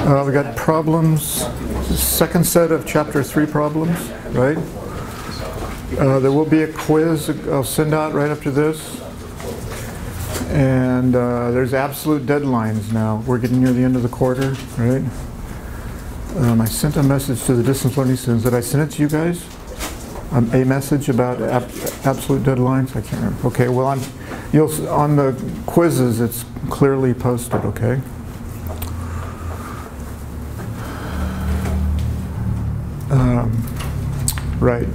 We got problems, second set of chapter 3 problems, right? There will be a quiz I'll send out right after this. And there's absolute deadlines now. We're getting near the end of the quarter, right? I sent a message to the distance learning students. Did I send it to you guys? A message about absolute deadlines? I can't remember. Okay, well, on the quizzes, it's clearly posted, okay? Right.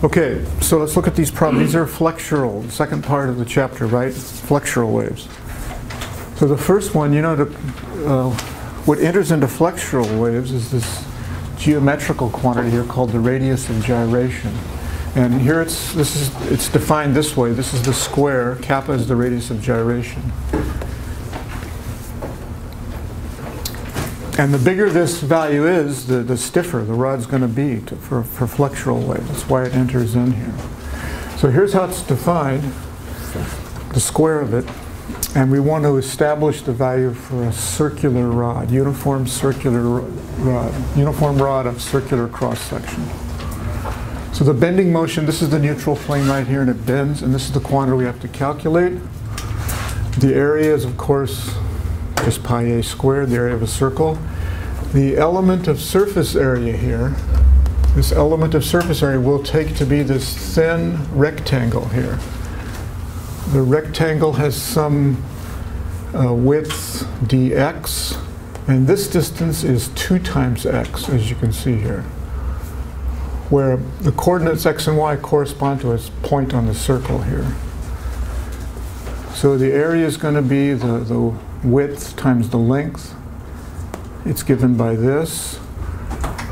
Okay, so let's look at these problems. These are flexural, the second part of the chapter, right? Flexural waves. So the first one, you know, what enters into flexural waves is this geometrical quantity here called the radius of gyration. And here it's defined this way. This is the square. Kappa is the radius of gyration. And the bigger this value is, the stiffer the rod's going to be for flexural waves. That's why it enters in here. So here's how it's defined, the square of it. And we want to establish the value for a circular rod, uniform circular rod, uniform rod of circular cross-section. So the bending motion, this is the neutral flame right here, and it bends, and this is the quantity we have to calculate. The area is, of course, just pi a squared, the area of a circle. The element of surface area here, this element of surface area we'll take to be this thin rectangle here. The rectangle has some width dx, and this distance is 2 times x, as you can see here, where the coordinates x and y correspond to a point on the circle here. So the area is going to be the width times the length. It's given by this.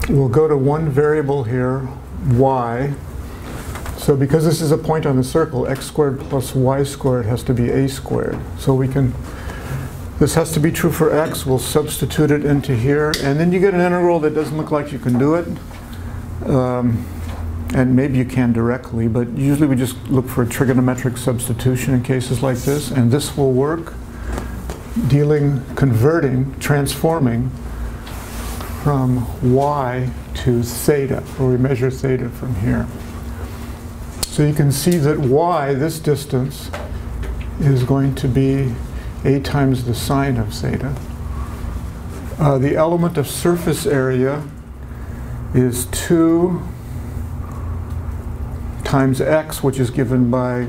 We'll go to one variable here, y. So because this is a point on the circle, x squared plus y squared has to be a squared. So this has to be true for x. We'll substitute it into here. And then you get an integral that doesn't look like you can do it. And maybe you can directly, but usually we just look for a trigonometric substitution in cases like this. And this will work, converting, transforming from y to theta, where we measure theta from here. So you can see that y, this distance, is going to be a times the sine of theta. The element of surface area is 2 times x, which is given by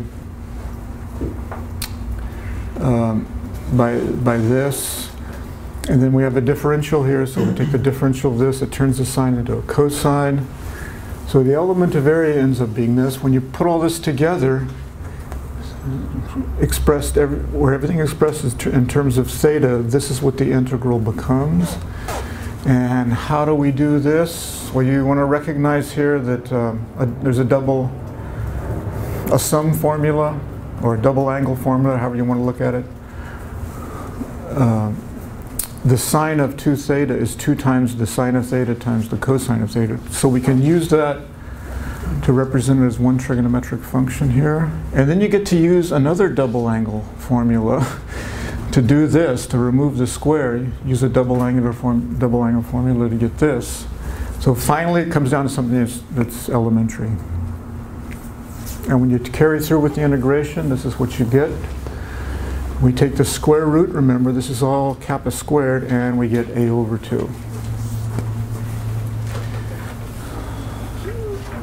this. And then we have a differential here, so we take the differential of this, it turns the sine into a cosine. So the element of area ends up being this. When you put all this together, where everything expresses in terms of theta, this is what the integral becomes. And how do we do this? Well, you want to recognize here that there's a sum formula, or a double angle formula, however you want to look at it. The sine of 2 theta is 2 times the sine of theta times the cosine of theta. So we can use that to represent it as one trigonometric function here. And then you get to use another double angle formula to do this, to remove the square. Use a double angle formula to get this. So finally it comes down to something that's elementary. And when you carry through with the integration, this is what you get. We take the square root, remember this is all kappa squared, and we get a over 2.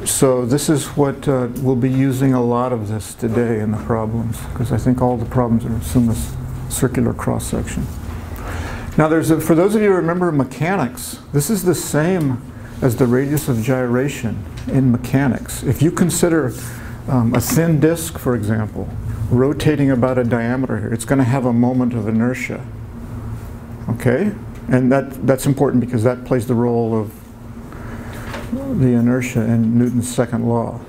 So this is what we'll be using a lot of this today in the problems, because I think all the problems assume this circular cross-section. Now for those of you who remember mechanics, this is the same as the radius of gyration in mechanics. If you consider a thin disk, for example, rotating about a diameter here, it's going to have a moment of inertia. Okay? And that's important because that plays the role of the inertia in Newton's second law.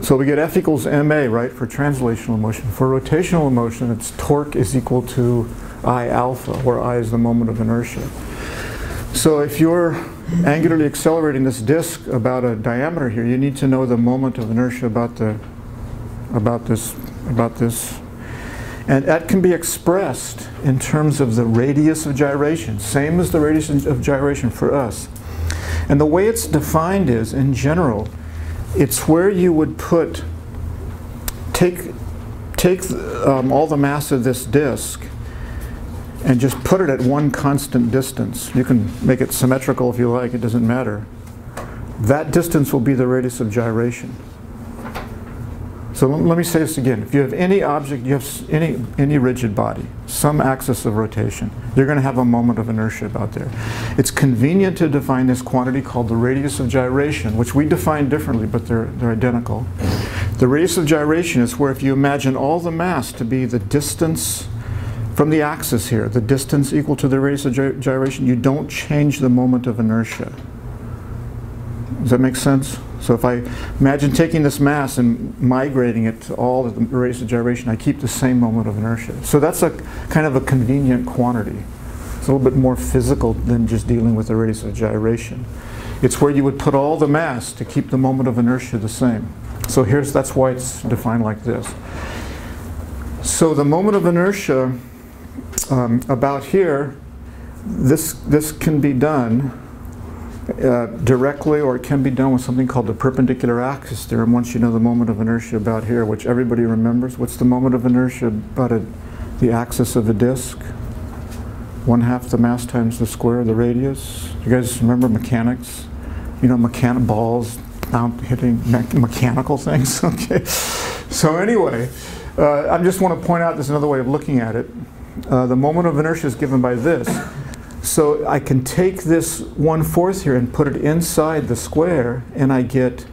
So we get F equals ma, right, for translational motion. For rotational motion, it's torque is equal to I alpha, where I is the moment of inertia. So if you're angularly accelerating this disk about a diameter here, you need to know the moment of inertia about this. And that can be expressed in terms of the radius of gyration, same as the radius of gyration for us. And the way it's defined is, in general, it's where you would take all the mass of this disk and just put it at one constant distance. You can make it symmetrical if you like, it doesn't matter. That distance will be the radius of gyration. So let me say this again. If you have any object, you have any rigid body, some axis of rotation, you're going to have a moment of inertia about there. It's convenient to define this quantity called the radius of gyration, which we define differently, but they're identical. The radius of gyration is where if you imagine all the mass to be the distance from the axis here, the distance equal to the radius of gyration, you don't change the moment of inertia. Does that make sense? So if I imagine taking this mass and migrating it to all the radius of gyration, I keep the same moment of inertia. So that's a kind of a convenient quantity. It's a little bit more physical than just dealing with the radius of gyration. It's where you would put all the mass to keep the moment of inertia the same. So that's why it's defined like this. So the moment of inertia about here, this can be done directly, or it can be done with something called the perpendicular axis theorem once you know the moment of inertia about here, which everybody remembers. What's the moment of inertia about the axis of a disk? 1/2 the mass times the square of the radius. You guys remember mechanics? You know, balls hitting mechanical things? Okay. So anyway, I just want to point out there's another way of looking at it. The moment of inertia is given by this. So I can take this 1/4 here and put it inside the square, and I get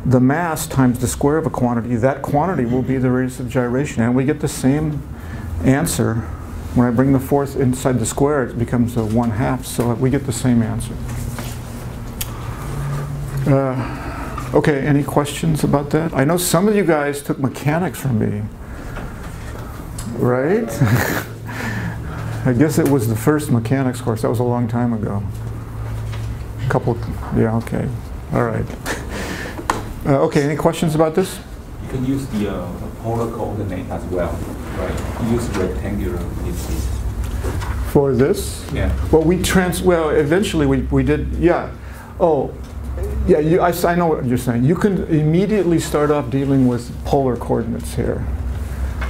the mass times the square of a quantity. That quantity will be the radius of gyration, and we get the same answer. When I bring the 4th inside the square, it becomes a 1/2, so we get the same answer. Okay, any questions about that? I know some of you guys took mechanics from me, right? I guess it was the first mechanics course. That was a long time ago. Yeah, okay. All right. Okay, any questions about this? You can use the polar coordinate as well, right? Use rectangular indices. For this? Yeah. Well, eventually we did, yeah. Oh, yeah, I know what you're saying. You can immediately start off dealing with polar coordinates here.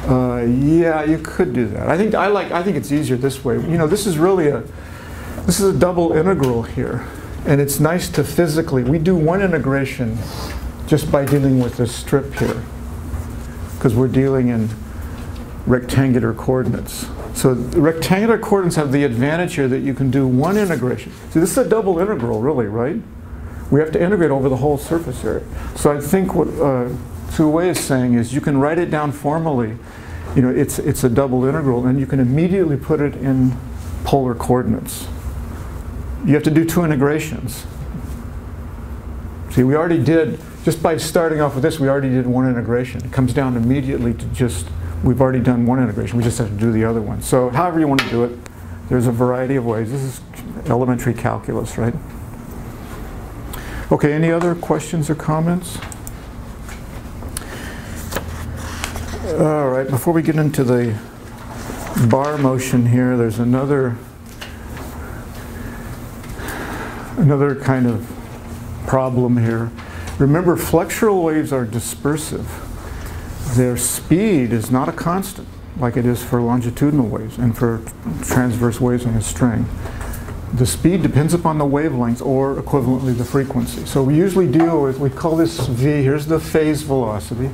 Yeah, you could do that. I think it's easier this way. You know, this is a double integral here, and it's nice to physically. We do one integration just by dealing with this strip here, because we're dealing in rectangular coordinates. So the rectangular coordinates have the advantage here that you can do one integration. So this is a double integral, really, right? We have to integrate over the whole surface area. So I think what Tsui is saying is you can write it down formally. You know, it's a double integral, and you can immediately put it in polar coordinates. You have to do 2 integrations. See, we already did, just by starting off with this, we already did 1 integration. It comes down immediately to we've already done 1 integration. We just have to do the other one. So however you want to do it, there's a variety of ways. This is elementary calculus, right? Okay, any other questions or comments? All right, before we get into the bar motion here, there's another kind of problem here. Remember, flexural waves are dispersive. Their speed is not a constant like it is for longitudinal waves and for transverse waves on a string. The speed depends upon the wavelength, or equivalently the frequency. So we usually deal with, we call this V, here's the phase velocity.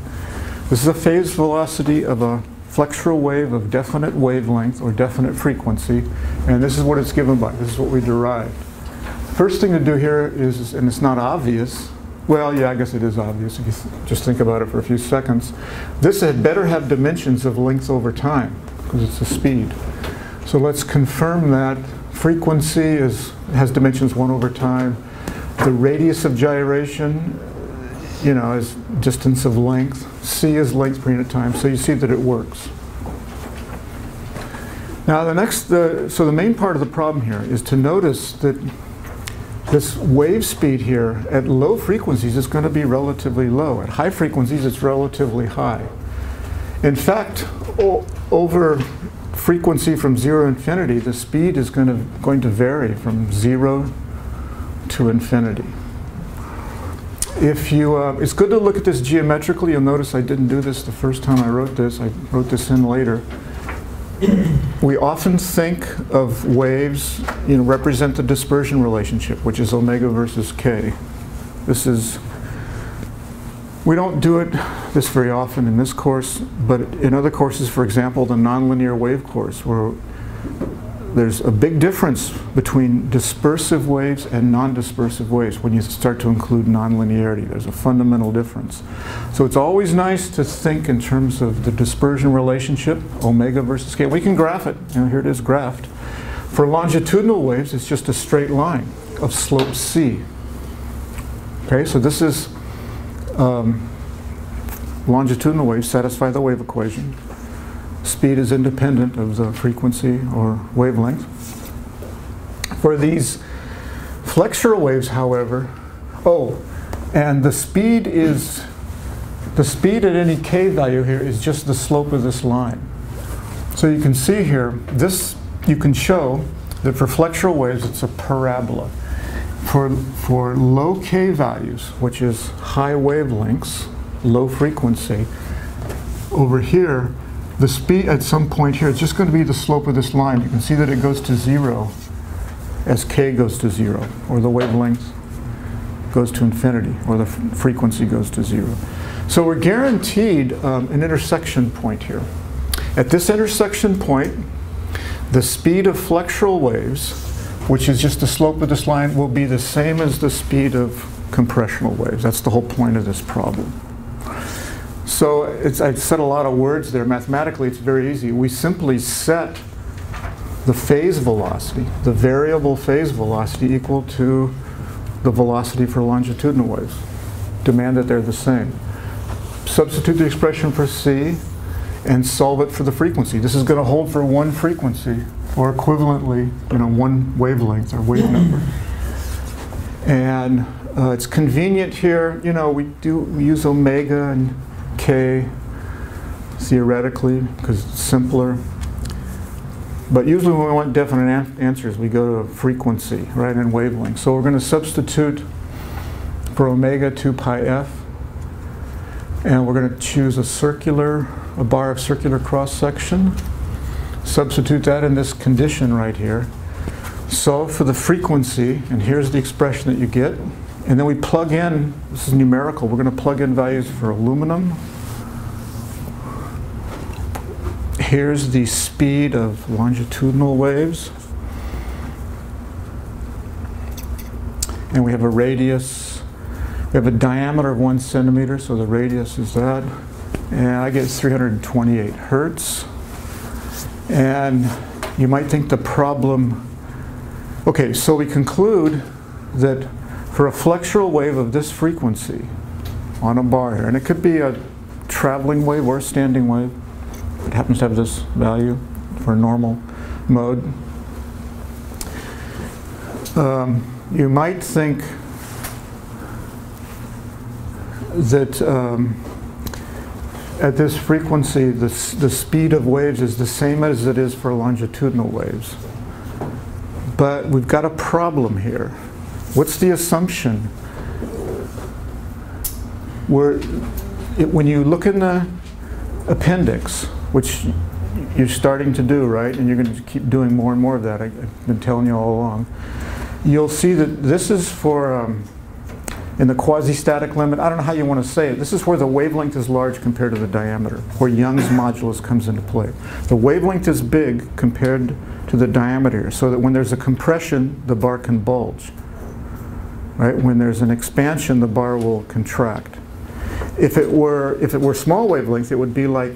This is the phase velocity of a flexural wave of definite wavelength or definite frequency, and this is what it's given by. This is what we derived. First thing to do here is, and it's not obvious, well, yeah, I guess it is obvious if you just think about it for a few seconds. This had better have dimensions of length over time, because it's the speed. So let's confirm that. Frequency has dimensions 1 over time. The radius of gyration, you know, is distance of length. C is length per unit time. So you see that it works. Now so the main part of the problem here is to notice that this wave speed here at low frequencies is going to be relatively low. At high frequencies, it's relatively high. In fact, over frequency from 0 to infinity, the speed is going to vary from 0 to infinity. If you, it's good to look at this geometrically. You'll notice I didn't do this the first time I wrote this. I wrote this in later. We often think of waves, represent the dispersion relationship, which is omega versus k. We don't do this very often in this course, but in other courses, for example, the nonlinear wave course, where there's a big difference between dispersive waves and non-dispersive waves when you start to include nonlinearity. There's a fundamental difference. So it's always nice to think in terms of the dispersion relationship, omega versus k. We can graph it. Here it is graphed. For longitudinal waves, it's just a straight line of slope c. Okay, so this is longitudinal waves satisfy the wave equation. Speed is independent of the frequency or wavelength. For these flexural waves, however, and the speed at any k value here is just the slope of this line. So you can see here, you can show that for flexural waves it's a parabola. For low k values, which is high wavelengths, low frequency, over here, the speed at some point here is just going to be the slope of this line. You can see that it goes to 0 as k goes to 0, or the wavelength goes to infinity, or the frequency goes to 0. So we're guaranteed an intersection point here. At this intersection point, the speed of flexural waves, which is just the slope of this line, will be the same as the speed of compressional waves. That's the whole point of this problem. So I said a lot of words there. Mathematically, it's very easy. We simply set the phase velocity, the variable phase velocity, equal to the velocity for longitudinal waves. Demand that they're the same. Substitute the expression for c and solve it for the frequency. This is going to hold for one frequency, or equivalently, one wavelength or wave number. And it's convenient here. We use omega and k theoretically because it's simpler. But usually when we want definite answers, we go to frequency, right, and wavelength. So we're going to substitute for omega 2 pi f, and we're going to choose a bar of circular cross-section. Substitute that in this condition right here. Solve for the frequency, and here's the expression that you get. And then we plug in, this is numerical, we're going to plug in values for aluminum. Here's the speed of longitudinal waves. And we have a radius. We have a diameter of 1 centimeter, so the radius is that. And I get 328 hertz. And you might think the problem, okay, so we conclude that for a flexural wave of this frequency on a bar here, and it could be a traveling wave or a standing wave, it happens to have this value for a normal mode, you might think that at this frequency, the speed of waves is the same as it is for longitudinal waves. But we've got a problem here. What's the assumption? When you look in the appendix, which you're starting to do, right? And you're going to keep doing more and more of that. I've been telling you all along. You'll see that this is for in the quasi-static limit, I don't know how you want to say it. This is where the wavelength is large compared to the diameter, where Young's modulus comes into play. The wavelength is big compared to the diameter, so that when there's a compression, the bar can bulge. Right? When there's an expansion, the bar will contract. If it were small wavelength, it would be like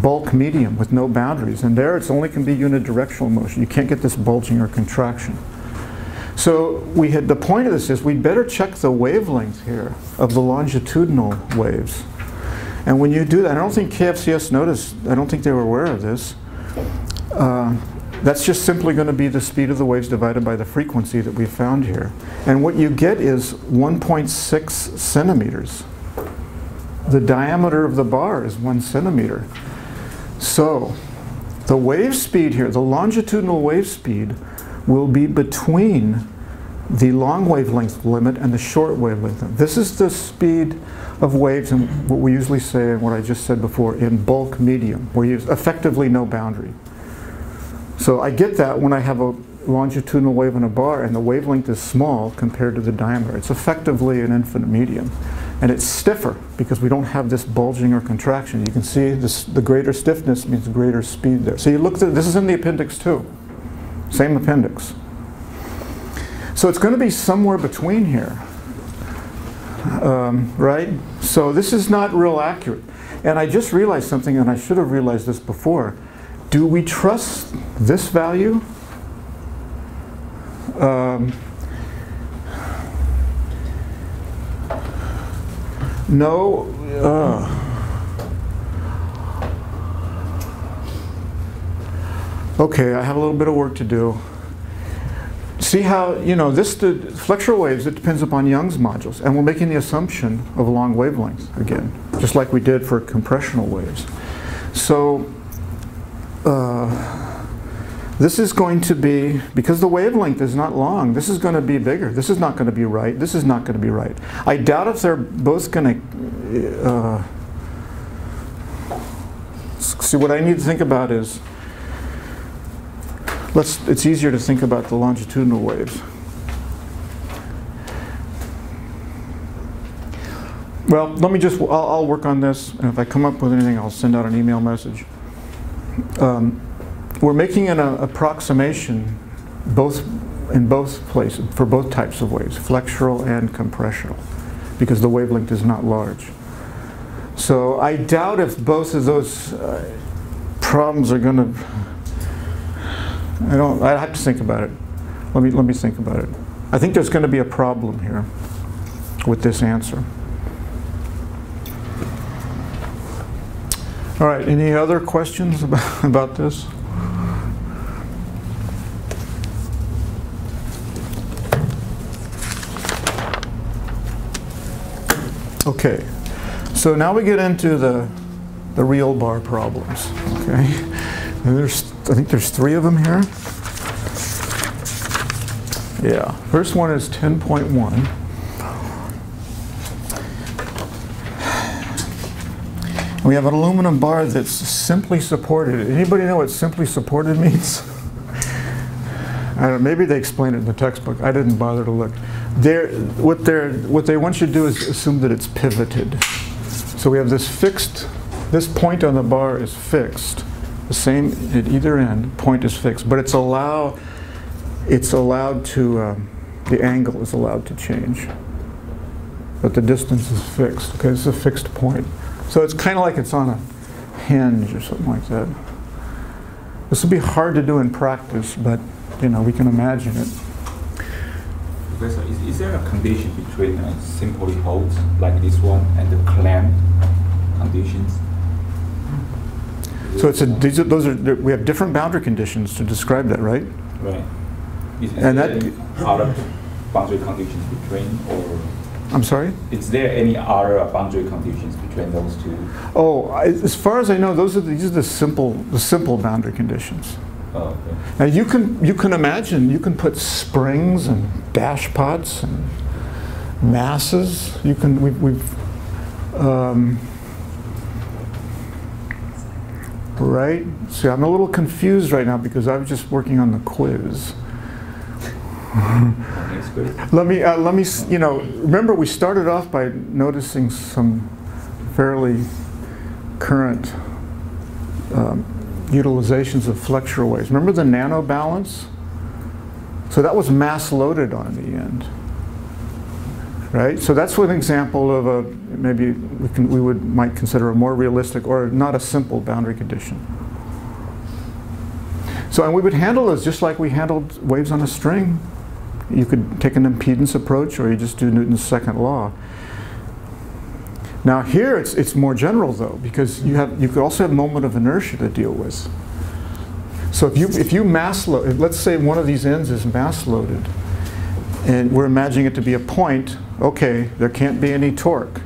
bulk medium with no boundaries. And there, it only can be unidirectional motion. You can't get this bulging or contraction. So the point of this is we'd better check the wavelength here of the longitudinal waves. And when you do that, I don't think KFCS noticed, I don't think they were aware of this. That's just simply going to be the speed of the waves divided by the frequency that we found here. And what you get is 1.6 centimeters. The diameter of the bar is 1 centimeter. So the wave speed here, the longitudinal wave speed, will be between the long wavelength limit and the short wavelength limit. This is the speed of waves in what we usually say, and what I just said before, in bulk medium, where you have effectively no boundary. So I get that when I have a longitudinal wave in a bar and the wavelength is small compared to the diameter. It's effectively an infinite medium. And it's stiffer because we don't have this bulging or contraction. You can see this, the greater stiffness means greater speed there. So you look at this is in the appendix too. Same appendix. So it's going to be somewhere between here. Right? So this is not real accurate. And I just realized something, and I should have realized this before. Do we trust this value? No. Okay, I have a little bit of work to do. See how, you know, the flexural waves, it depends upon Young's modules. And we're making the assumption of a long wavelength again, just like we did for compressional waves. So this is going to be, because the wavelength is not long, this is going to be bigger. This is not going to be right. This is not going to be right. I doubt if they're both going to... see, what I need to think about is, it's easier to think about the longitudinal waves. Well, let me just, I'll work on this, and if I come up with anything, I'll send out an email message. We're making an approximation in both places, for both types of waves, flexural and compressional, because the wavelength is not large. So I doubt if both of those problems are going to... I have to think about it. Let me think about it. I think there's going to be a problem here with this answer. All right, any other questions about this? Okay, so now we get into the real bar problems. Okay, and I think there's 3 of them here. Yeah, first one is 10.1. We have an aluminum bar that's simply supported. Anybody know what simply supported means? I don't know, maybe they explain it in the textbook. I didn't bother to look. What they want you to do is assume that it's pivoted. So we have this fixed, this point on the bar is fixed. The same at either end, point is fixed, but it's allowed to, the angle is allowed to change. But the distance is fixed. Okay, this is a fixed point. So it's kind of like it's on a hinge or something like that. This will be hard to do in practice, but you know, we can imagine it. Professor, is there a condition between simply holds like this one and the clamp conditions? So we have different boundary conditions to describe that, right? Right. Is and there any other boundary conditions between, or? I'm sorry? Is there any other boundary conditions between those two? Oh, as far as I know, these are the simple boundary conditions. Oh, okay. Now you can imagine, you can put springs and dash pots and masses. You can right? See, I'm a little confused right now because I was just working on the quiz. Let me, you know, remember we started off by noticing some fairly current utilizations of flexural waves. Remember the nano balance? So that was mass loaded on the end, right? So that's one example of a, maybe we might consider a more realistic or not a simple boundary condition. So, and we would handle those just like we handled waves on a string. You could take an impedance approach, or you just do Newton's second law. Now here it's more general though, because you could also have moment of inertia to deal with. So if you mass load, let's say one of these ends is mass loaded, and we're imagining it to be a point, okay, there can't be any torque,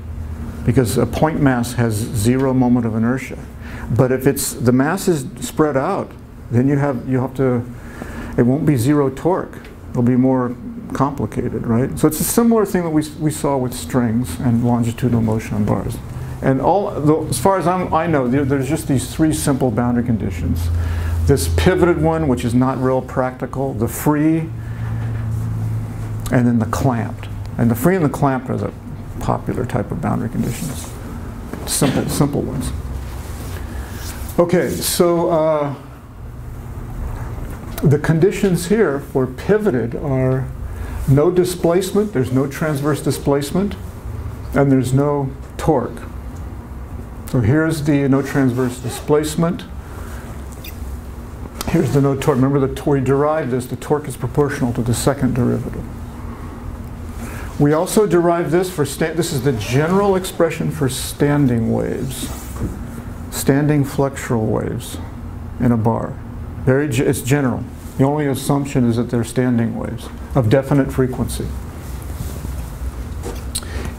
because a point mass has 0 moment of inertia. But if the mass is spread out, then you have to, it won't be zero torque. It'll be more complicated, right? So it's a similar thing that we saw with strings and longitudinal motion on bars. And as far as I know, there's just these three simple boundary conditions. This pivoted one, which is not real practical, the free, and then the clamped. And the free and the clamped are the popular type of boundary conditions. Simple ones. Okay, so the conditions here for pivoted are no displacement, there's no transverse displacement, and there's no torque. So here's the no transverse displacement. Here's the no torque. Remember, we derived this. The torque is proportional to the second derivative. We also derived this for this is the general expression for standing waves, standing flexural waves in a bar. It's general. The only assumption is that they're standing waves of definite frequency.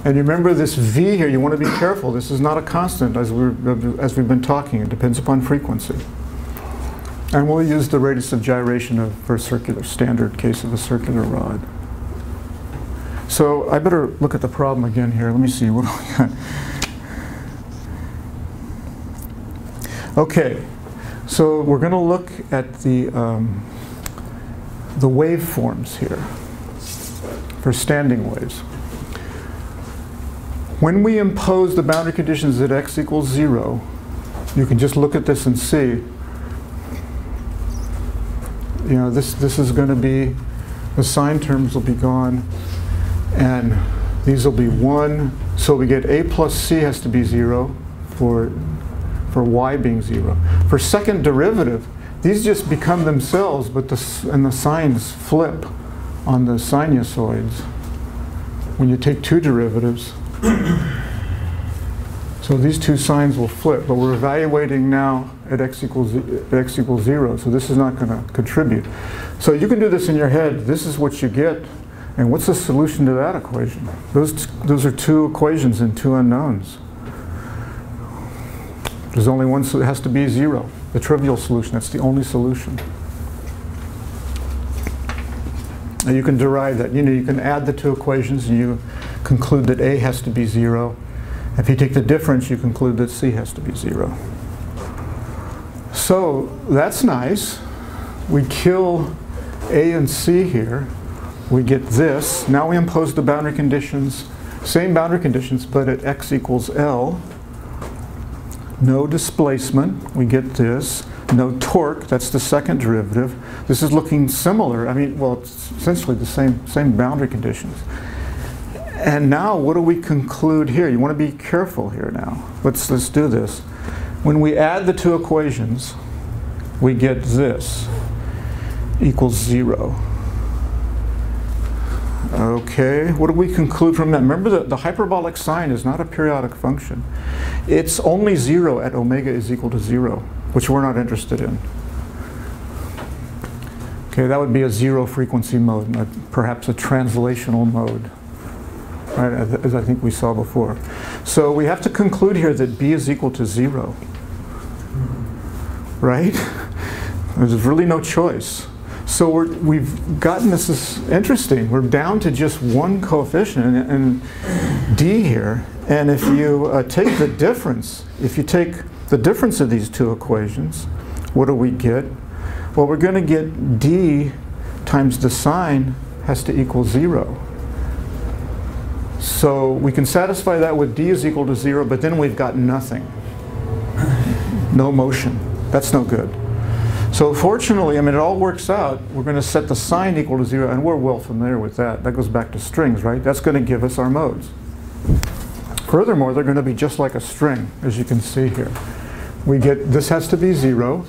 And you remember this V here, you want to be careful. This is not a constant as we've been talking. It depends upon frequency. And we'll use the radius of gyration for a circular, standard case of a circular rod. So I better look at the problem again here. Let me see what we got. Okay, so we're going to look at the waveforms here for standing waves. When we impose the boundary conditions at x equals 0, you can just look at this and see, you know, this is going to be, the sine terms will be gone, and these will be 1. So we get a plus c has to be 0 for y being 0. For second derivative, these just become themselves, but the signs flip on the sinusoids when you take two derivatives. So these two signs will flip, but we're evaluating now at x equals 0, so this is not going to contribute. So you can do this in your head. This is what you get, and what's the solution to that equation? Those are two equations and two unknowns. There's only one, so it has to be 0. The trivial solution, that's the only solution. And you can derive that. You know, you can add the two equations and you conclude that A has to be 0. If you take the difference, you conclude that C has to be 0. So that's nice. We kill A and C here. We get this. Now we impose the boundary conditions, same boundary conditions, but at x equals L. No displacement, we get this. No torque, that's the second derivative. This is looking similar. I mean, well, it's essentially the same boundary conditions. And now, what do we conclude here? You want to be careful here now. Let's do this. When we add the two equations, we get this equals 0. Okay, what do we conclude from that? Remember that the hyperbolic sine is not a periodic function. It's only 0 at omega is equal to 0, which we're not interested in. Okay, that would be a 0 frequency mode, perhaps a translational mode, right, as I think we saw before. So we have to conclude here that B is equal to 0, right? There's really no choice. So we've gotten, this is interesting, we're down to just one coefficient in D here, and if you take the difference, if you take the difference of these two equations, what do we get? Well, we're going to get D times the sine has to equal 0. So we can satisfy that with D is equal to 0, but then we've got nothing. No motion. That's no good. So fortunately, I mean, it all works out. We're going to set the sine equal to 0, and we're well familiar with that. That goes back to strings, right? That's going to give us our modes. Furthermore, they're going to be just like a string, as you can see here. We get, this has to be 0,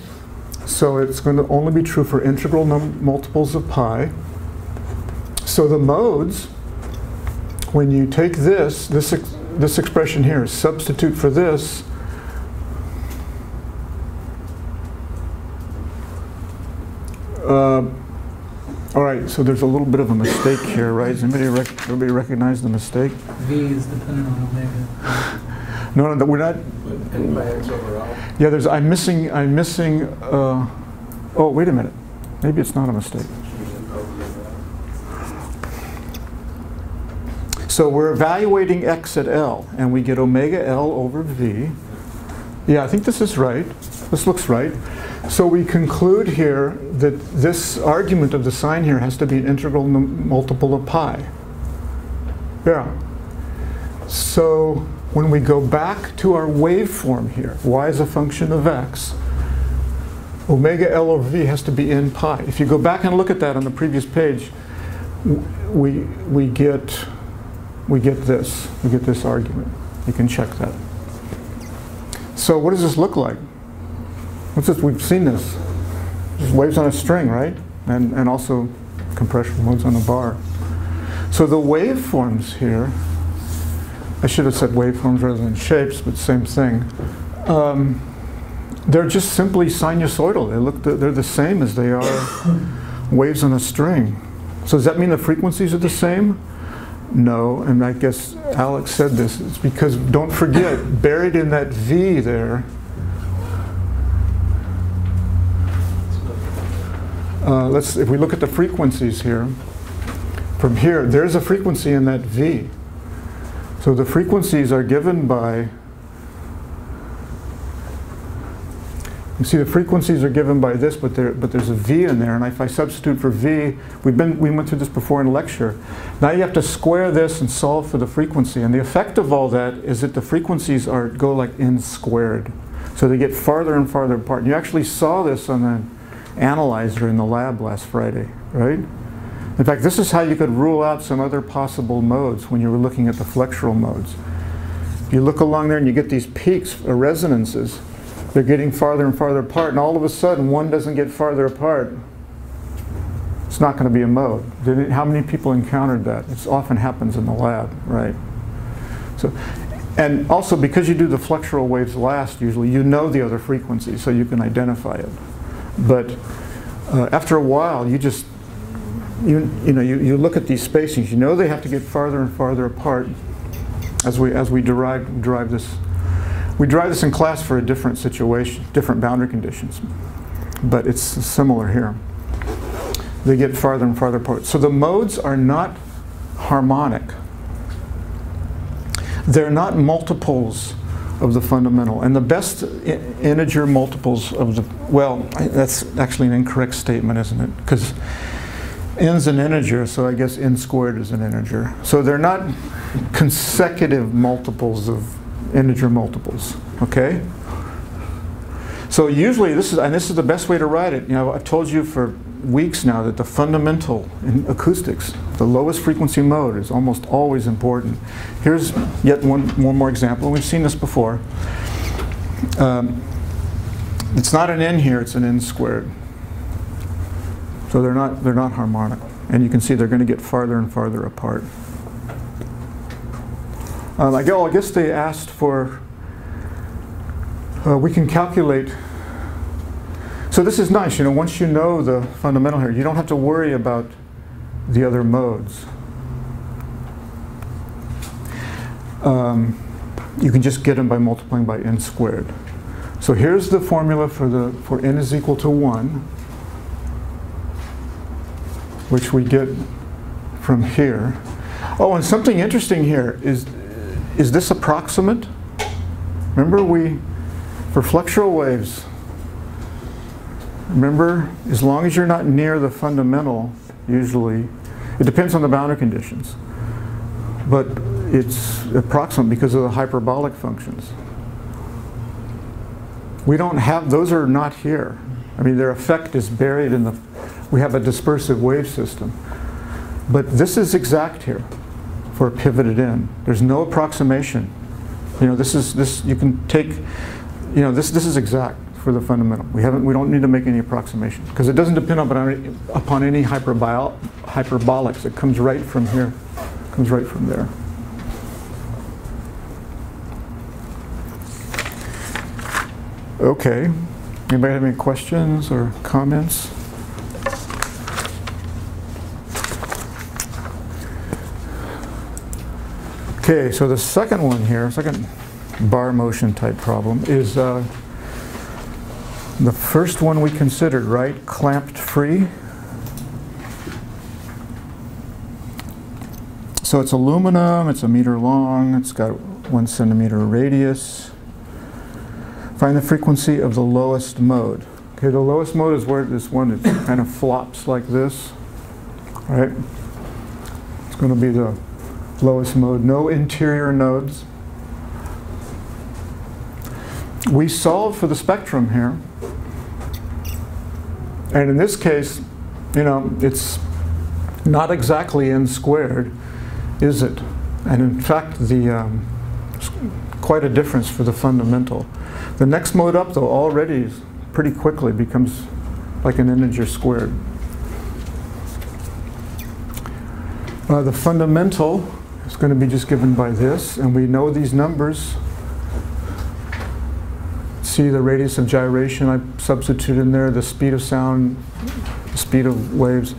so it's going to only be true for integral multiples of pi. So the modes, when you take this expression here, substitute for this, all right, so there's a little bit of a mistake here, right? Does anybody recognize the mistake? V is dependent on omega. No, no, we're not. And by x over L. Yeah, I'm missing, oh, wait a minute. Maybe it's not a mistake. So we're evaluating x at L, and we get omega L over V. Yeah, I think this is right. This looks right. So we conclude here that this argument of the sign here has to be an integral multiple of pi. Yeah. So when we go back to our waveform here, y is a function of x, omega L over V has to be in pi. If you go back and look at that on the previous page, we get this argument. You can check that. So what does this look like? What's this? We've seen this. There's waves on a string, right? And also compression modes on a bar. So the waveforms here, I should have said waveforms rather than shapes, but same thing. They're just simply sinusoidal. They're the same as they are waves on a string. So does that mean the frequencies are the same? No, and I guess Alex said this. It's because, don't forget, buried in that V there, if we look at the frequencies here, from here, there's a frequency in that V. So the frequencies are given by, you see the frequencies are given by this, but there's a V in there, and if I substitute for V, we went through this before in lecture. Now you have to square this and solve for the frequency, and the effect of all that is that the frequencies go like n squared. So they get farther and farther apart. And you actually saw this on the analyzer in the lab last Friday, right? In fact, this is how you could rule out some other possible modes when you were looking at the flexural modes. You look along there and you get these peaks or resonances. They're getting farther and farther apart, and all of a sudden one doesn't get farther apart. It's not going to be a mode. How many people encountered that? It often happens in the lab, right? So, and also because you do the flexural waves last, usually you know the other frequency, so you can identify it. But after a while, you look at these spacings. You know they have to get farther and farther apart as we derive this. We derive this in class for a different situation, different boundary conditions, but it's similar here. They get farther and farther apart. So the modes are not harmonic. They're not multiples of the fundamental. And the best integer multiples of the, well, that's actually an incorrect statement, isn't it? Because n's an integer, so I guess n squared is an integer. So they're not consecutive multiples of integer multiples, okay? So usually this is the best way to write it. You know, I've told you for weeks now that the fundamental in acoustics, the lowest frequency mode, is almost always important. Here's yet one more example. We've seen this before. It's not an n here, it's an n squared. So they're not harmonic. And you can see they're going to get farther and farther apart. I guess they asked for, we can calculate. So this is nice, you know, once you know the fundamental here, you don't have to worry about the other modes. You can just get them by multiplying by n squared. So here's the formula for n is equal to 1, which we get from here. Oh, and something interesting here is this approximate? Remember for flexural waves, remember, as long as you're not near the fundamental, usually, it depends on the boundary conditions, but it's approximate because of the hyperbolic functions. We don't have, those are not here. I mean, their effect is buried in we have a dispersive wave system. But this is exact here for a pivoted in. There's no approximation. You know, you can take, you know, this is exact for the fundamental. We don't need to make any approximation because it doesn't depend upon any hyperbolics. It comes right from here. It comes right from there. Okay. Anybody have any questions or comments? Okay, so the second one here, second bar motion type problem is the first one we considered, right? Clamped free. So it's aluminum, it's 1 meter long, it's got 1 centimeter radius. Find the frequency of the lowest mode. Okay, the lowest mode is where this one it kind of flops like this, right? It's going to be the lowest mode. No interior nodes. We solved for the spectrum here. And in this case, you know, it's not exactly n squared, is it? And in fact, quite a difference for the fundamental. The next mode up, though, already pretty quickly becomes like an integer squared. The fundamental is going to be just given by this, and we know these numbers. See the radius of gyration I substitute in there, the speed of sound, the speed of waves.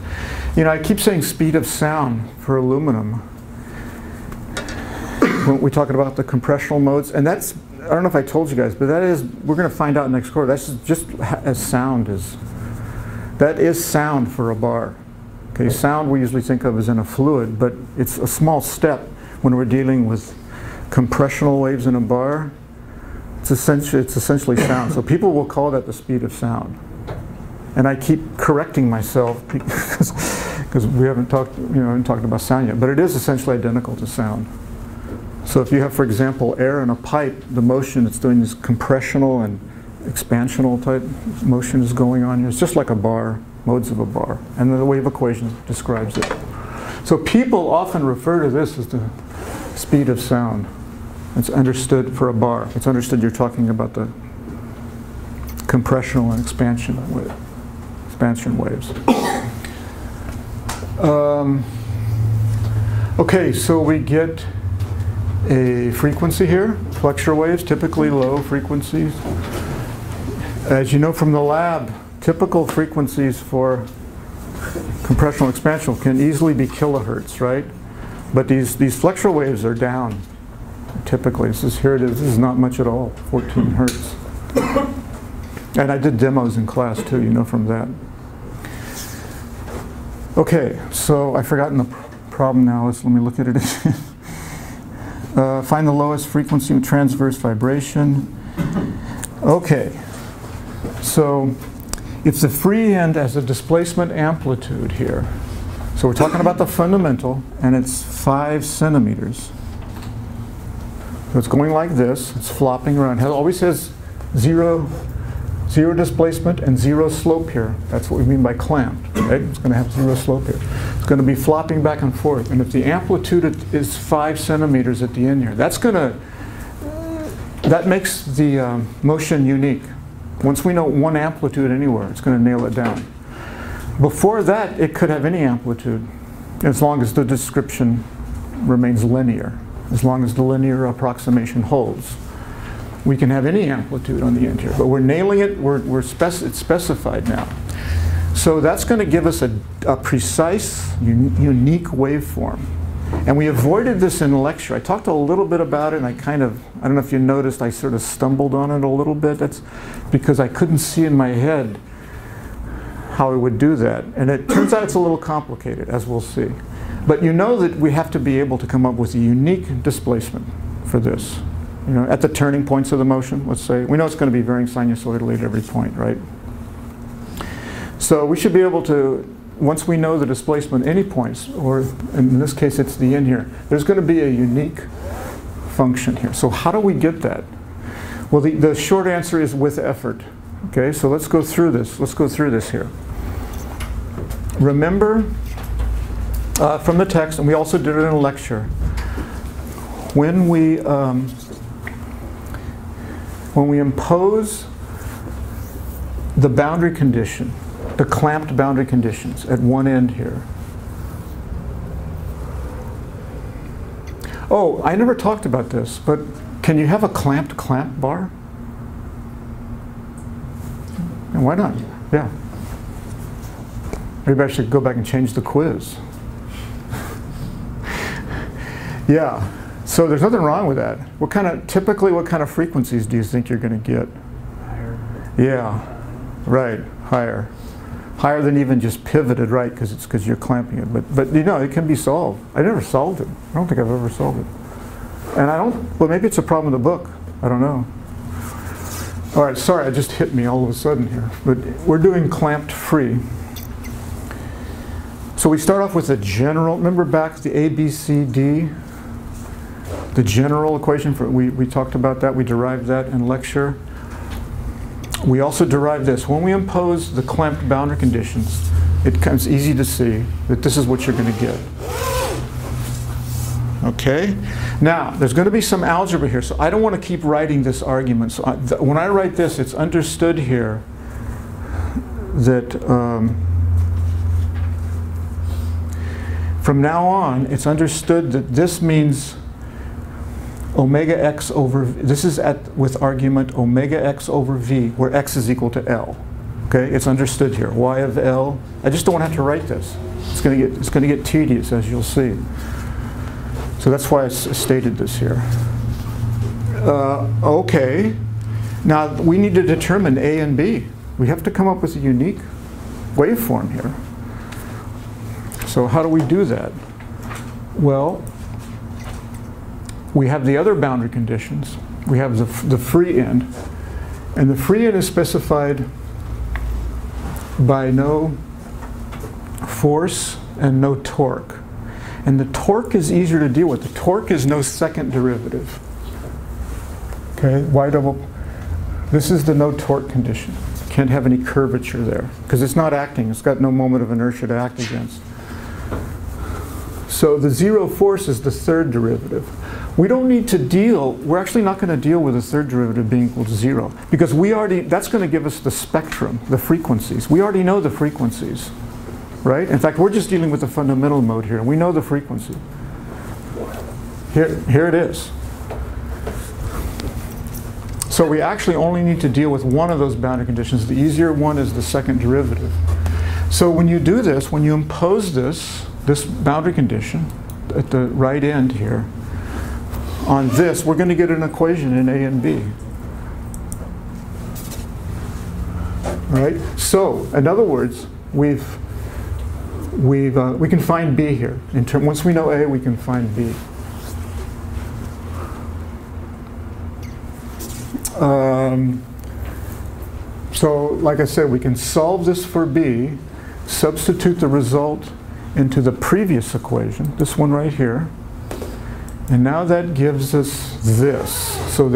You know, I keep saying speed of sound for aluminum when we're talking about the compressional modes, and that's, I don't know if I told you guys, but that is, we're going to find out next quarter, that's just as sound as, that is sound for a bar. Okay, sound we usually think of as in a fluid, but it's a small step when we're dealing with compressional waves in a bar. It's essentially sound. So people will call that the speed of sound. And I keep correcting myself because we haven't talked about sound yet, but it is essentially identical to sound. So if you have, for example, air in a pipe, the motion it's doing is compressional and expansional type motion is going on here. It's just like a bar, modes of a bar. And the wave equation describes it. So people often refer to this as the speed of sound. It's understood for a bar. It's understood you're talking about the compressional and expansion waves. Okay, so we get a frequency here, flexural waves, typically low frequencies. As you know from the lab, typical frequencies for compressional expansional can easily be kilohertz, right? But these flexural waves are down, typically. Here it is, this is not much at all, 14 hertz. And I did demos in class too, you know from that. Okay, so I've forgotten the problem now, let me look at it again. Find the lowest frequency of transverse vibration. Okay, so it's the free end as a displacement amplitude here. So we're talking about the fundamental, and it's 5 centimeters. So it's going like this, it's flopping around. It always has zero displacement and 0 slope here. That's what we mean by clamped, right? It's going to have 0 slope here. It's going to be flopping back and forth. And if the amplitude is 5 centimeters at the end here, that makes the motion unique. Once we know one amplitude anywhere, it's going to nail it down. Before that, it could have any amplitude, as long as the description remains linear, as long as the linear approximation holds. We can have any amplitude on the end here, but we're nailing it, it's specified now. So that's going to give us a precise, unique waveform. And we avoided this in lecture. I talked a little bit about it, and I don't know if you noticed, I sort of stumbled on it a little bit. That's because I couldn't see in my head how I would do that. And it turns out it's a little complicated, as we'll see. But you know that we have to be able to come up with a unique displacement for this. You know, at the turning points of the motion, let's say. We know it's going to be varying sinusoidally at every point, right? So we should be able to, once we know the displacement any points, or in this case it's the end here, there's going to be a unique function here. So how do we get that? Well, the short answer is with effort. Okay, so let's go through this. Let's go through this here. Remember from the text, and we also did it in a lecture, when we impose the boundary condition, the clamped boundary conditions at one end here. Oh, I never talked about this, but can you have a clamped clamp bar? And why not? Yeah. Maybe I should go back and change the quiz. Yeah. So there's nothing wrong with that. Typically what kind of frequencies do you think you're going to get? Higher. Yeah, right, higher. Higher than even just pivoted, right, because you're clamping it. But you know, it can be solved. I never solved it. I don't think I've ever solved it. And I don't, well, maybe it's a problem in the book. I don't know. All right, sorry, it just hit me all of a sudden here. But we're doing clamped free. So we start off with a general, remember back the A, B, C, D? The general equation, we talked about that, we derived that in lecture. We also derived this. When we impose the clamped boundary conditions, it becomes easy to see that this is what you're going to get. Okay? Now, there's going to be some algebra here, so I don't want to keep writing this argument. So when I write this, it's understood here that from now on, it's understood that this means omega x over, this is with argument omega x over v, where x is equal to L. Okay, it's understood here. Y of L. I just don't want to have to write this. It's going to get tedious, as you'll see. So that's why I stated this here. Okay, now we need to determine A and B. We have to come up with a unique waveform here. So how do we do that? Well, we have the other boundary conditions. We have the free end. And the free end is specified by no force and no torque. And the torque is easier to deal with. The torque is no second derivative. Okay, y double. This is the no torque condition. Can't have any curvature there because it's not acting. It's got no moment of inertia to act against. So the zero force is the third derivative. We don't need to deal, we're actually not going to deal with the third derivative being equal to 0 because that's going to give us the spectrum, the frequencies. We already know the frequencies, right? In fact, we're just dealing with the fundamental mode here. We know the frequency. Here it is. So we actually only need to deal with one of those boundary conditions. The easier one is the second derivative. So when you do this, when you impose this boundary condition at the right end here, on this, we're going to get an equation in A and B. All right? So, in other words, we can find B here. Once we know A, we can find B. So, like I said, we can solve this for B, substitute the result into the previous equation, this one right here. And now that gives us this. So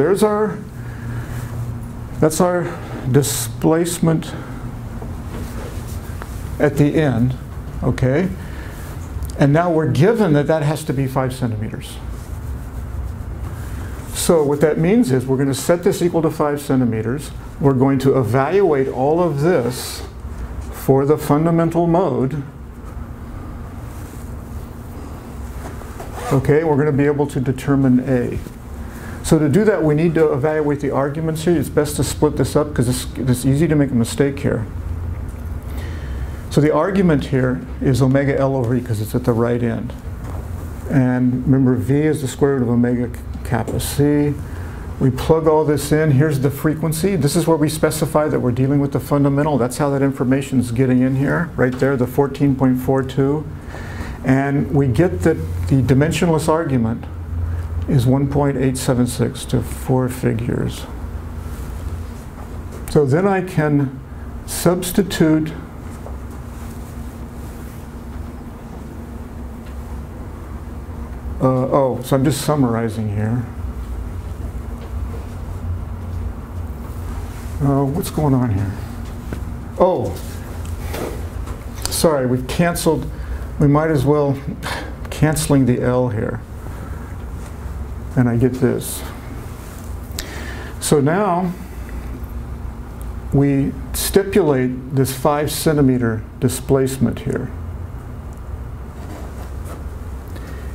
that's our displacement at the end, okay? And now we're given that has to be 5 centimeters. So what that means is we're going to set this equal to 5 centimeters. We're going to evaluate all of this for the fundamental mode. Okay, we're going to be able to determine A. So to do that, we need to evaluate the arguments here. It's best to split this up because it's easy to make a mistake here. So the argument here is omega L over E because it's at the right end. And remember, V is the square root of omega kappa C. We plug all this in. Here's the frequency. This is where we specify that we're dealing with the fundamental. That's how that information is getting in here, right there, the 14.42. And we get that the dimensionless argument is 1.876 to 4 figures. So then I can substitute so I'm just summarizing here. What's going on here? Oh, sorry, we've canceled. We might as well canceling the L here. And I get this. So now we stipulate this 5 centimeter displacement here.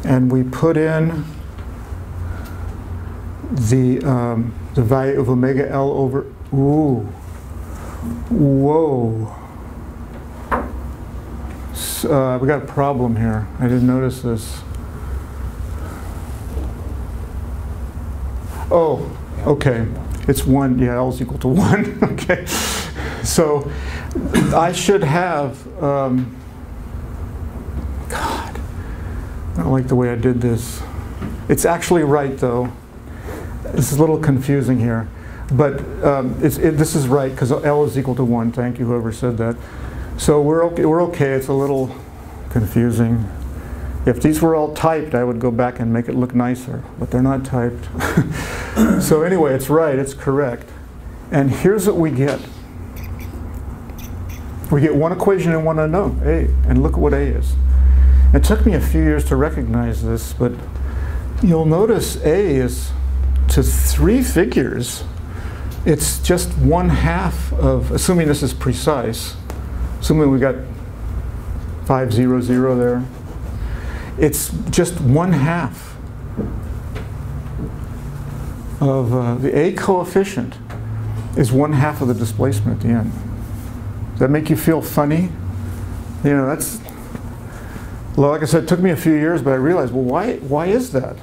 And we put in the value of omega L over, ooh, whoa. We got a problem here. I didn't notice this. Oh, okay. It's 1, yeah, L is equal to 1. Okay. So I should have, God, I don't like the way I did this. It's actually right, though. This is a little confusing here. But this is right, because L is equal to 1. Thank you, whoever said that. So we're okay. It's a little confusing. If these were all typed, I would go back and make it look nicer. But they're not typed. So anyway, it's right. It's correct. And here's what we get. We get one equation and one unknown, A. And look at what A is. It took me a few years to recognize this, but you'll notice A is to 3 figures. It's just 1/2 of, assuming this is precise, assuming we got 500 there, it's just 1/2 of the A coefficient is 1/2 of the displacement at the end. Does that make you feel funny? You know, that's, well, like I said, it took me a few years, but I realized, well, why is that?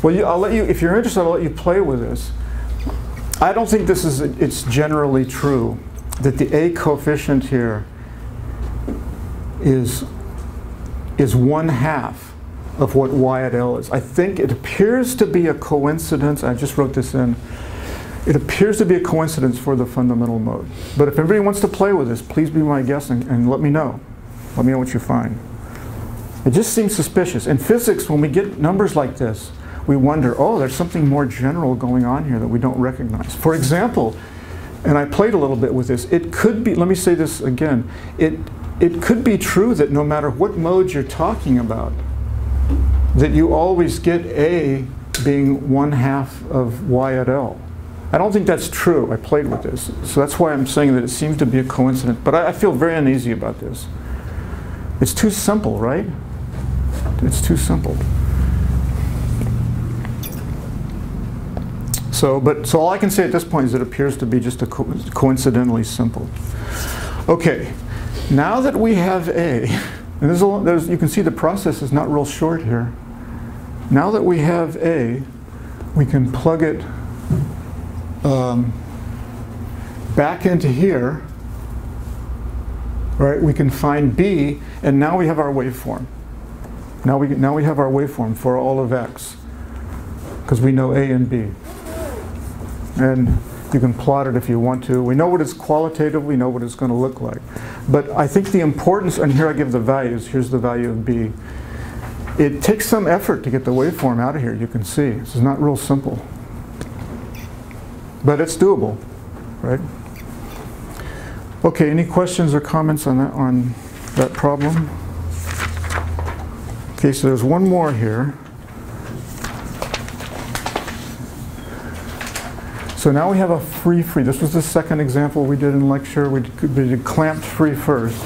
Well, I'll let you, if you're interested, I'll let you play with this. I don't think this is, it's generally true that the A coefficient here is 1/2 of what Y at L is. I think it appears to be a coincidence. I just wrote this in. It appears to be a coincidence for the fundamental mode. But if anybody wants to play with this, please be my guest and let me know. Let me know what you find. It just seems suspicious. In physics, when we get numbers like this, we wonder, oh, there's something more general going on here that we don't recognize. For example, and I played a little bit with this, it could be, let me say this again, it could be true that no matter what mode you're talking about, that you always get A being 1/2 of Y at L. I don't think that's true. I played with this. So that's why I'm saying that it seems to be a coincidence. But I feel very uneasy about this. It's too simple, right? It's too simple. So all I can say at this point is it appears to be just a coincidentally simple. Okay, now that we have A, and you can see the process is not real short here. Now that we have A, we can plug it back into here, right? We can find B, and now we have our waveform. Now we have our waveform for all of X, because we know A and B. And you can plot it if you want to. We know what it's qualitative, we know what it's going to look like. But I think the importance, and here I give the values, here's the value of B. It takes some effort to get the waveform out of here, you can see. This is not real simple. But it's doable, right? Okay, any questions or comments on that problem? Okay, so there's one more here. So now we have a free. This was the second example we did in lecture. We did clamped free first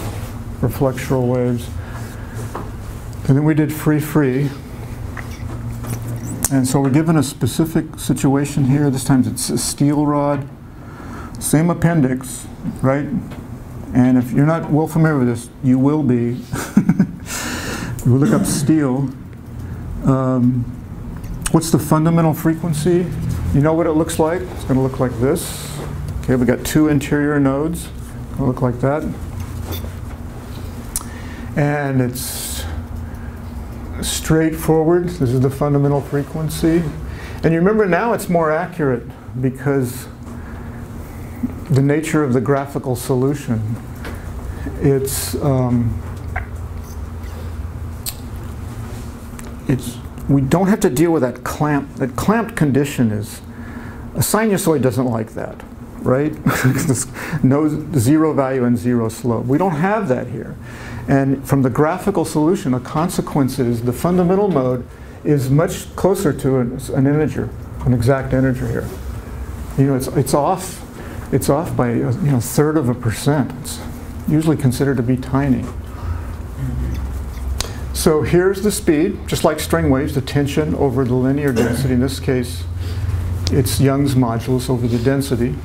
for flexural waves. And then we did free. And so we're given a specific situation here. This time it's a steel rod. Same appendix, right? And if you're not well familiar with this, you will be. We look up steel. What's the fundamental frequency? You know what it looks like? It's going to look like this. Okay, we got 2 interior nodes. It's going to look like that. And it's straightforward. This is the fundamental frequency. And you remember now it's more accurate because the nature of the graphical solution. We don't have to deal with that clamp. That clamped condition is, a sinusoid doesn't like that, right? No zero value and zero slope. We don't have that here. And from the graphical solution, a consequence is the fundamental mode is much closer to an integer, an exact integer here. You know, it's off by a 1/3%. It's usually considered to be tiny. So here's the speed, just like string waves, the tension over the linear density. In this case, it's Young's modulus over the density.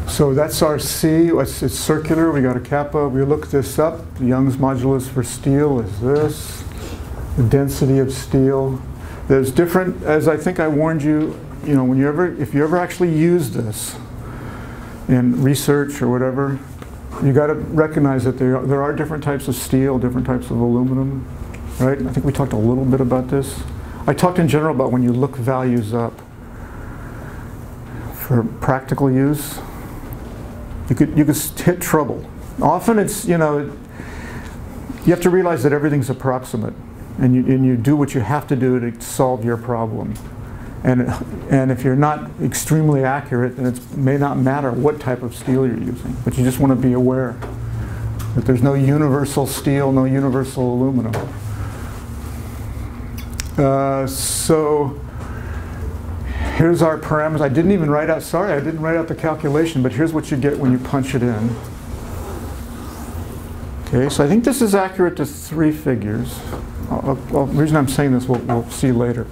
So that's our C. It's circular. We got a kappa. We look this up. The Young's modulus for steel is this. the density of steel. There's different, as I think I warned you, you know, if you ever actually use this in research or whatever, you got to recognize that there are different types of steel, different types of aluminum, right? I think we talked a little bit about this. I talked in general about when you look values up for practical use, you could hit trouble. Often it's, you know, you have to realize that everything's approximate, and you do what you have to do to solve your problem. And if you're not extremely accurate, then it may not matter what type of steel you're using, but you just want to be aware that there's no universal steel, no universal aluminum. So here's our parameters. I didn't even write out, sorry, I didn't write out the calculation, but here's what you get when you punch it in. Okay, so I think this is accurate to 3 figures. The reason I'm saying this, we'll see later.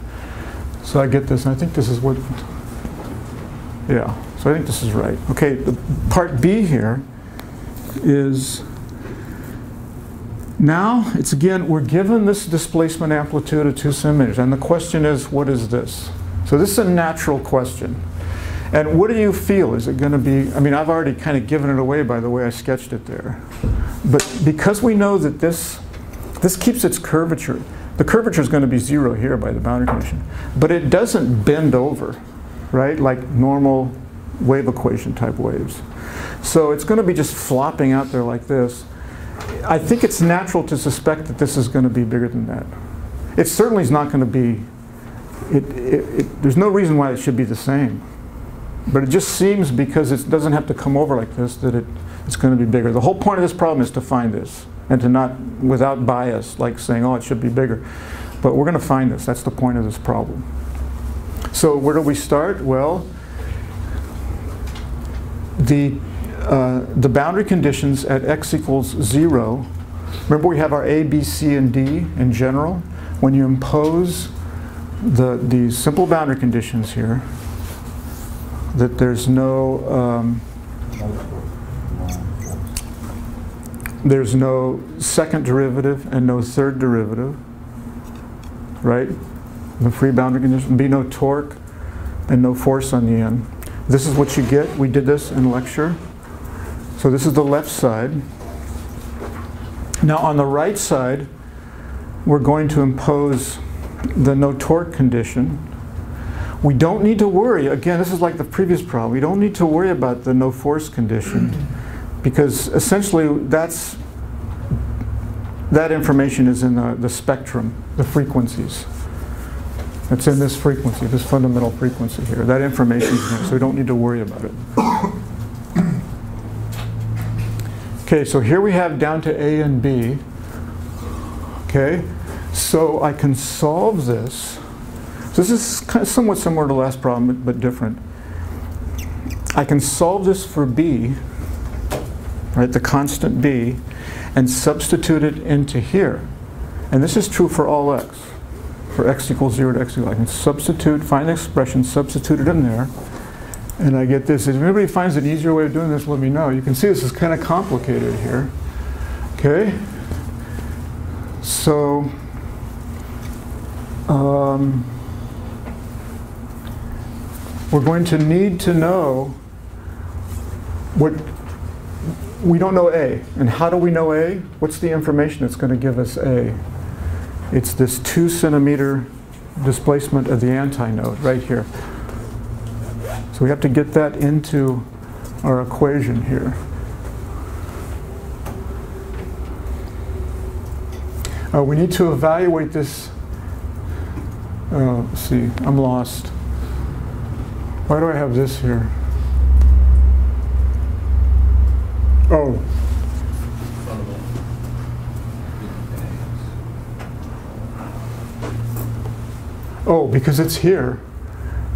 So I get this, and I think this is what, yeah, so I think this is right. Okay, the part B here is, now it's again, we're given this displacement amplitude of 2 centimeters, and the question is, what is this? So this is a natural question. And what do you feel? Is it going to be, I mean, I've already kind of given it away by the way I sketched it there. But because we know that this keeps its curvature, the curvature is going to be 0 here by the boundary condition, but it doesn't bend over, right, like normal wave equation type waves. So it's going to be just flopping out there like this. I think it's natural to suspect that this is going to be bigger than that. It certainly is not going to be, there's no reason why it should be the same. But it just seems, because it doesn't have to come over like this, that it's going to be bigger. The whole point of this problem is to find this, and to not, without bias, like saying, oh, it should be bigger. But we're going to find this. That's the point of this problem. So where do we start? Well, the boundary conditions at x equals 0, remember we have our A, B, C, and D in general. When you impose the simple boundary conditions here, that there's no second derivative and no third derivative, right? The free boundary condition, be no torque and no force on the end. This is what you get. We did this in lecture. So this is the left side. Now on the right side, we're going to impose the no torque condition. We don't need to worry, again, this is like the previous problem, we don't need to worry about the no force condition, because essentially that information is in the spectrum, the frequencies. It's in this frequency, this fundamental frequency here. That information is there, so we don't need to worry about it. Okay, so here we have down to A and B. Okay, so I can solve this. So this is kind of somewhat similar to the last problem, but different. I can solve this for B, right, the constant B, and substitute it into here. And this is true for all x. For x equals 0 to x equals, I can substitute, find the expression, substitute it in there, and I get this. If anybody finds an easier way of doing this, let me know. You can see this is kind of complicated here. Okay? So, we're going to need to know what, we don't know A. And how do we know A? What's the information that's going to give us A? It's this 2 centimeter displacement of the antinode right here. So we have to get that into our equation here. We need to evaluate this. Let's see, I'm lost. Why do I have this here? Oh. Oh, because it's here.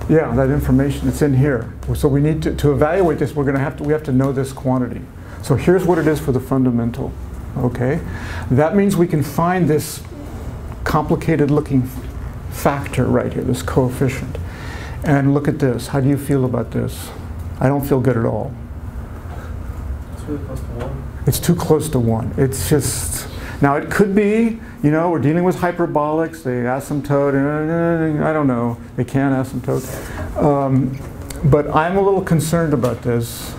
Yeah, that information, it's in here. So we need to evaluate this, we have to know this quantity. So here's what it is for the fundamental. Okay? That means we can find this complicated looking factor right here, this coefficient. And look at this. How do you feel about this? I don't feel good at all. It's really close to 1. It's too close to 1. It's just, Now it could be, you know, we're dealing with hyperbolics, they asymptote, I don't know, they can asymptote. But I'm a little concerned about this.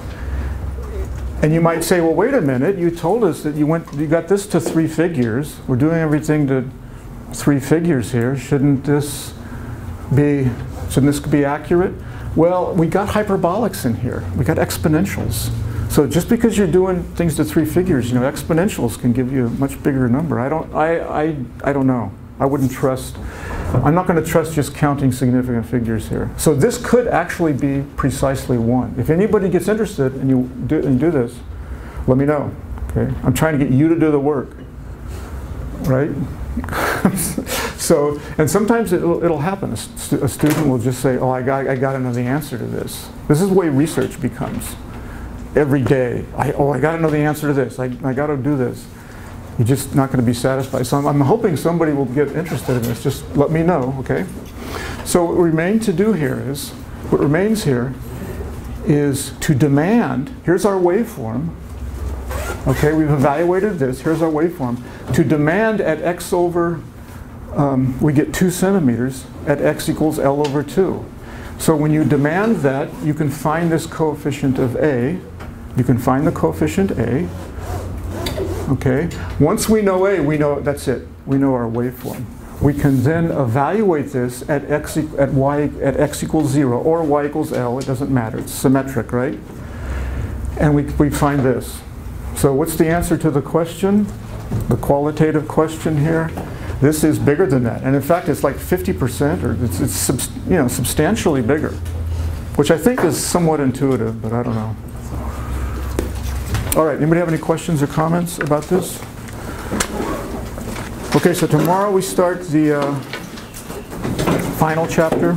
And you might say, well, wait a minute, you told us that you got this to 3 figures. We're doing everything to 3 figures here. Shouldn't this be accurate? Well, we got hyperbolics in here. We got exponentials. So just because you're doing things to 3 figures, you know, exponentials can give you a much bigger number. I don't know. I wouldn't trust. I'm not going to trust just counting significant figures here. So this could actually be precisely 1. If anybody gets interested and you do this, let me know. Okay? I'm trying to get you to do the work, right? So, and sometimes it'll happen. A student will just say, "Oh, I got to know the answer to this." This is the way research becomes. Every day, I got to know the answer to this. I got to do this. You're just not going to be satisfied. So I'm hoping somebody will get interested in this. Just let me know, okay? So what remains here is to demand, here's our waveform. Okay, we've evaluated this, here's our waveform. To demand at x over, we get 2 centimeters at x equals L over 2. So when you demand that, you can find this coefficient of A. You can find the coefficient A. Okay. Once we know A, we know that's it. We know our waveform. We can then evaluate this at x equals 0 or y equals L. It doesn't matter. It's symmetric, right? And we find this. So what's the answer to the question? The qualitative question here. This is bigger than that, and in fact, it's like 50%, or it's substantially bigger, which I think is somewhat intuitive, but I don't know. All right, anybody have any questions or comments about this? Okay, so tomorrow we start the final chapter.